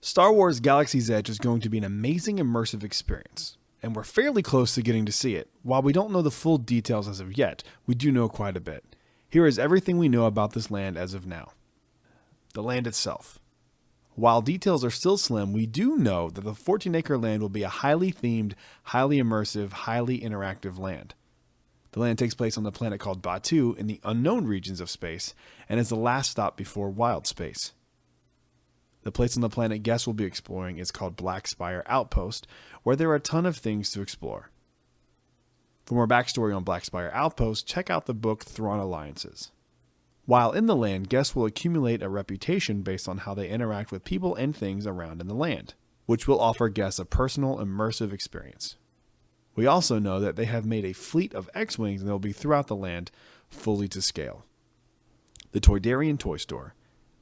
Star Wars Galaxy's Edge is going to be an amazing immersive experience, and we're fairly close to getting to see it. While we don't know the full details as of yet, we do know quite a bit. Here is everything we know about this land as of now. The land itself. While details are still slim, we do know that the 14-acre land will be a highly themed, highly immersive, highly interactive land. The land takes place on the planet called Batuu in the unknown regions of space, and is the last stop before wild space. The place on the planet guests will be exploring is called Black Spire Outpost, where there are a ton of things to explore. For more backstory on Black Spire Outpost, check out the book Thrawn Alliances. While in the land, guests will accumulate a reputation based on how they interact with people and things around in the land, which will offer guests a personal, immersive experience. We also know that they have made a fleet of X-Wings and they'll be throughout the land, fully to scale. The Toydarian Toy Store.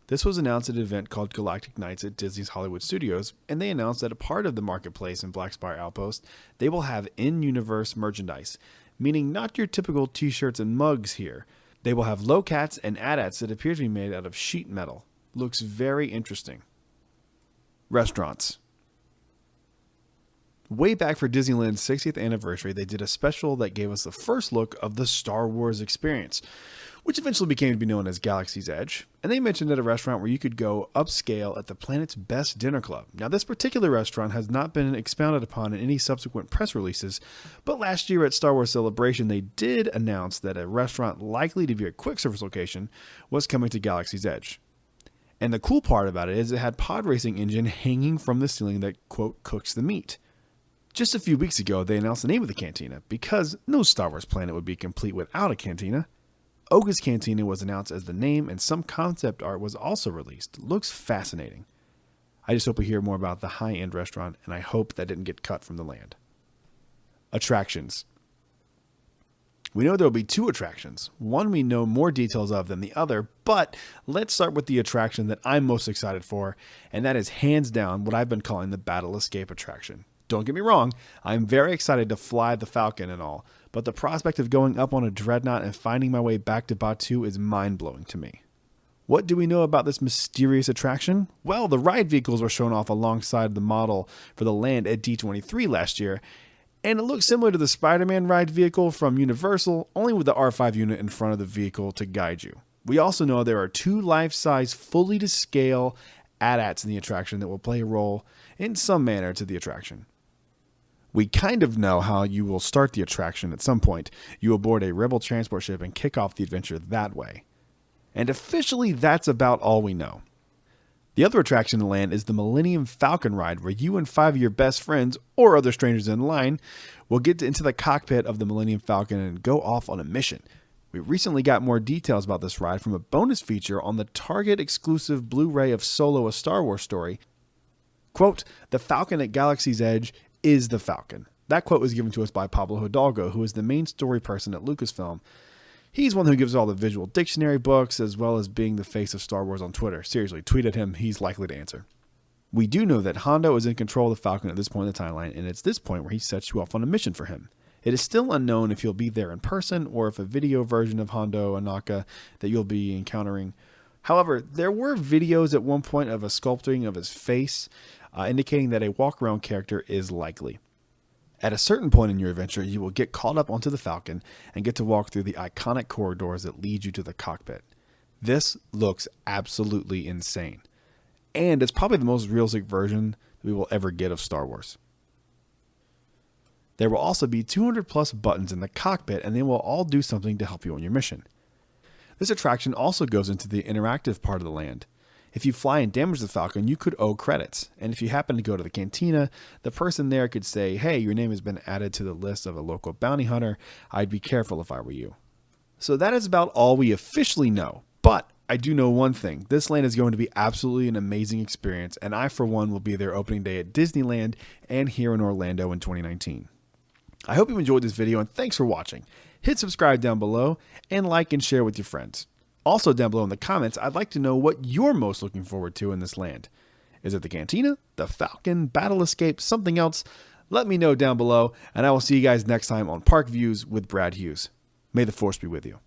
This was announced at an event called Galactic Knights at Disney's Hollywood Studios, and they announced that a part of the marketplace in Black Spire Outpost, they will have in-universe merchandise, meaning not your typical t-shirts and mugs here. They will have low-cats and AT-ATs that appear to be made out of sheet metal. Looks very interesting. Restaurants. Way back for Disneyland's 60th anniversary, they did a special that gave us the first look of the Star Wars experience, which eventually became to be known as Galaxy's Edge, and they mentioned at a restaurant where you could go upscale at the planet's best dinner club. Now, this particular restaurant has not been expounded upon in any subsequent press releases, but last year at Star Wars Celebration, they did announce that a restaurant likely to be a quick service location was coming to Galaxy's Edge. And the cool part about it is it had pod racing engine hanging from the ceiling that, quote, cooks the meat. Just a few weeks ago, they announced the name of the cantina, because no Star Wars planet would be complete without a cantina. Oga's Cantina was announced as the name, and some concept art was also released. Looks fascinating. I just hope we hear more about the high-end restaurant, and I hope that didn't get cut from the land. Attractions. We know there will be 2 attractions. One we know more details of than the other, but let's start with the attraction that I'm most excited for, and that is hands down what I've been calling the Battle Escape attraction. Don't get me wrong, I'm very excited to fly the Falcon and all, but the prospect of going up on a dreadnought and finding my way back to Batuu is mind-blowing to me. What do we know about this mysterious attraction? Well, the ride vehicles were shown off alongside the model for the land at D23 last year, and it looks similar to the Spider-Man ride vehicle from Universal, only with the R5 unit in front of the vehicle to guide you. We also know there are 2 life-size, fully to scale AT-ATs in the attraction that will play a role in some manner to the attraction. We kind of know how you will start the attraction at some point. You will board a Rebel transport ship and kick off the adventure that way. And officially, that's about all we know. The other attraction in the land is the Millennium Falcon ride, where you and 5 of your best friends, or other strangers in line, will get into the cockpit of the Millennium Falcon and go off on a mission. We recently got more details about this ride from a bonus feature on the Target exclusive Blu-ray of Solo: A Star Wars Story. Quote, "The Falcon at Galaxy's Edge is the Falcon." That quote was given to us by Pablo Hidalgo, who is the main story person at Lucasfilm. He's one who gives all the visual dictionary books, as well as being the face of Star Wars on Twitter. Seriously, tweet at him, he's likely to answer. We do know that Hondo is in control of the Falcon at this point in the timeline, and it's this point where he sets you off on a mission for him. It is still unknown if he'll be there in person, or if a video version of Hondo Anaka that you'll be encountering. However, there were videos at one point of a sculpting of his face, indicating that a walk-around character is likely. At a certain point in your adventure, you will get caught up onto the Falcon and get to walk through the iconic corridors that lead you to the cockpit. This looks absolutely insane. And it's probably the most realistic version we will ever get of Star Wars. There will also be 200 plus buttons in the cockpit, and they will all do something to help you on your mission. This attraction also goes into the interactive part of the land. If you fly and damage the Falcon, you could owe credits. And if you happen to go to the cantina, the person there could say, "Hey, your name has been added to the list of a local bounty hunter. I'd be careful if I were you." So that is about all we officially know. But I do know one thing. This land is going to be absolutely an amazing experience, and I, for one, will be there opening day at Disneyland and here in Orlando in 2019. I hope you enjoyed this video, and thanks for watching. Hit subscribe down below, and like and share with your friends. Also down below in the comments, I'd like to know what you're most looking forward to in this land. Is it the Cantina, the Falcon, Battle Escape, something else? Let me know down below, and I will see you guys next time on Park Views with Brad Hughes. May the Force be with you.